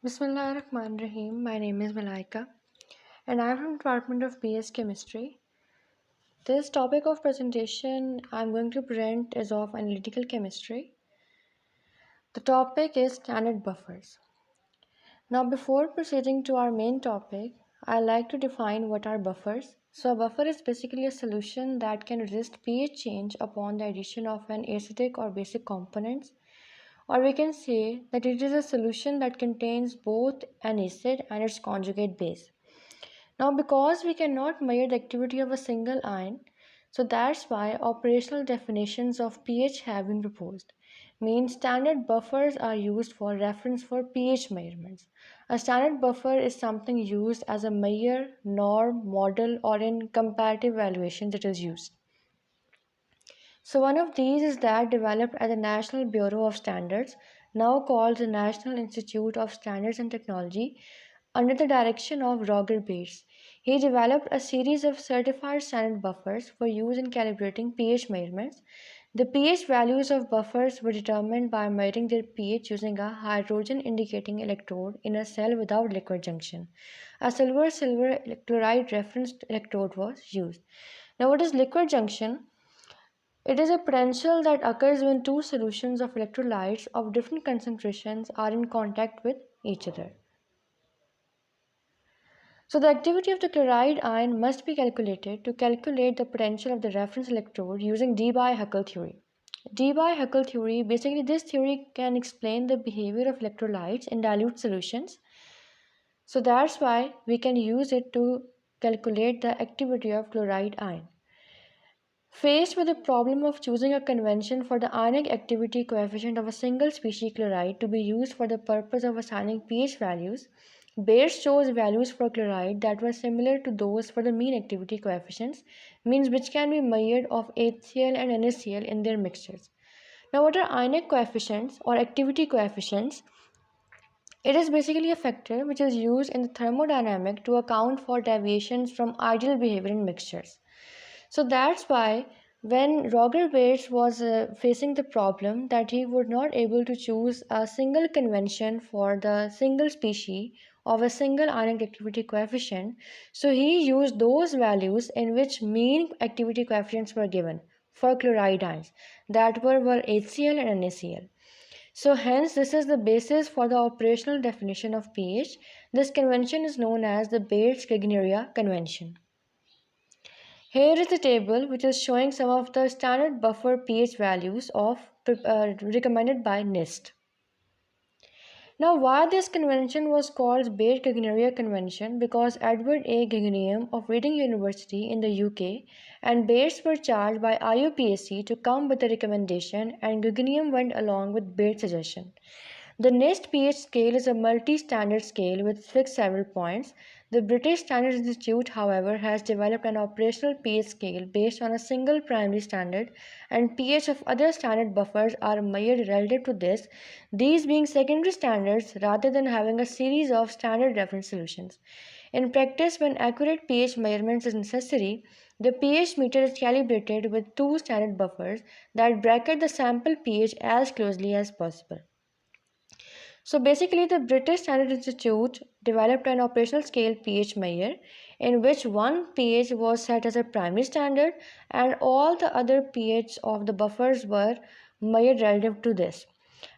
Bismillahirrahmanirrahim. My name is Malaika and I am from Department of BS Chemistry. This topic of presentation I am going to present is of analytical chemistry. The topic is standard buffers. Now before proceeding to our main topic, I like to define what are buffers. So a buffer is basically a solution that can resist pH change upon the addition of an acidic or basic components, or we can say that it is a solution that contains both an acid and its conjugate base. Now, because we cannot measure the activity of a single ion, so that's why operational definitions of pH have been proposed. Means standard buffers are used for reference for pH measurements. A standard buffer is something used as a measure, norm, model, or in comparative evaluations it is used. So one of these is that developed at the National Bureau of Standards, now called the National Institute of Standards and Technology, under the direction of Roger Bates. He developed a series of certified standard buffers for use in calibrating pH measurements. The pH values of buffers were determined by measuring their pH using a hydrogen indicating electrode in a cell without liquid junction. A silver chloride reference electrode was used. Now, what is liquid junction? It is a potential that occurs when two solutions of electrolytes of different concentrations are in contact with each other. So the activity of the chloride ion must be calculated to calculate the potential of the reference electrode using Debye-Huckel theory. Debye-Huckel theory, basically this theory can explain the behavior of electrolytes in dilute solutions. So that's why we can use it to calculate the activity of chloride ion. Faced with the problem of choosing a convention for the ionic activity coefficient of a single species chloride to be used for the purpose of assigning pH values, Bates chose values for chloride that were similar to those for the mean activity coefficients, means which can be measured of HCl and NaCl in their mixtures. Now, what are ionic coefficients or activity coefficients? It is basically a factor which is used in the thermodynamic to account for deviations from ideal behavior in mixtures. So that's why when Roger Bates was facing the problem that he would not able to choose a single convention for the single species of a single ionic activity coefficient, so he used those values in which mean activity coefficients were given for chloride ions that were HCl and NaCl. So hence this is the basis for the operational definition of pH. This convention is known as the Bates-Gagnaria convention. Here is the table which is showing some of the standard buffer pH values recommended by NIST. Now, why this convention was called Bates-Gagnaria Convention? Because Edward A. Guggenheim of Reading University in the UK and Bates were charged by IUPAC to come with a recommendation, and Guggenheim went along with Bates' suggestion. The NIST pH scale is a multi-standard scale with fixed several points. The British Standards Institute, however, has developed an operational pH scale based on a single primary standard, and pH of other standard buffers are measured relative to this, these being secondary standards rather than having a series of standard reference solutions. In practice, when accurate pH measurements is necessary, the pH meter is calibrated with two standard buffers that bracket the sample pH as closely as possible. So basically, the British Standard Institute developed an operational scale pH measure in which one pH was set as a primary standard and all the other pH of the buffers were measured relative to this.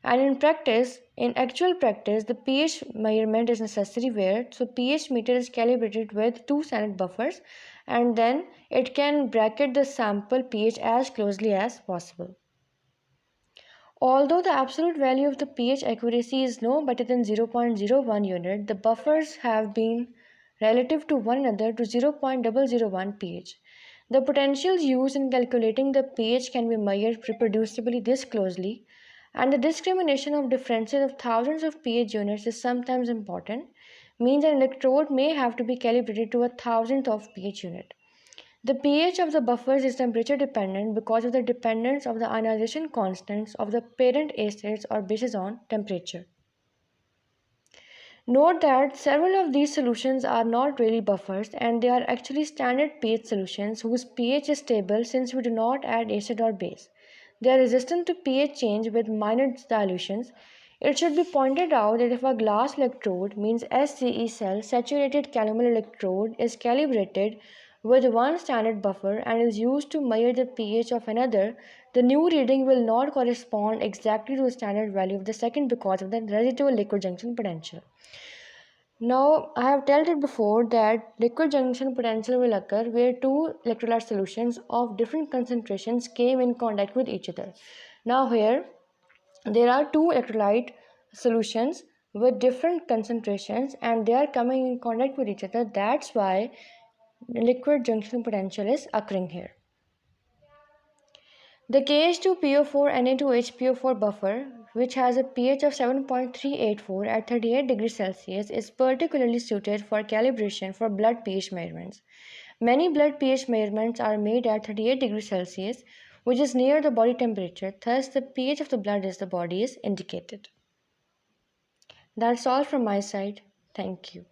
And in actual practice, the pH measurement is necessary where so pH meter is calibrated with two standard buffers and then it can bracket the sample pH as closely as possible. Although the absolute value of the pH accuracy is no better than 0.01 unit, the buffers have been relative to one another to 0.001 pH. The potentials used in calculating the pH can be measured reproducibly this closely, and the discrimination of differences of thousands of pH units is sometimes important, means an electrode may have to be calibrated to a thousandth of pH unit. The pH of the buffers is temperature dependent because of the dependence of the ionization constants of the parent acids or bases on temperature. Note that several of these solutions are not really buffers and they are actually standard pH solutions whose pH is stable since we do not add acid or base. They are resistant to pH change with minor dilutions. It should be pointed out that if a glass electrode, means SCE cell, saturated calomel electrode, is calibrated with one standard buffer and is used to measure the pH of another, the new reading will not correspond exactly to the standard value of the second because of the residual liquid junction potential. Now, I have told it before that liquid junction potential will occur where two electrolyte solutions of different concentrations came in contact with each other. Now, here there are two electrolyte solutions with different concentrations and they are coming in contact with each other. That's why liquid junction potential is occurring here. The KH2PO4Na2HPO4 buffer, which has a pH of 7.384 at 38 degrees Celsius, is particularly suited for calibration for blood pH measurements. Many blood pH measurements are made at 38 degrees Celsius, which is near the body temperature, thus the pH of the blood is the body is indicated. That's all from my side. Thank you.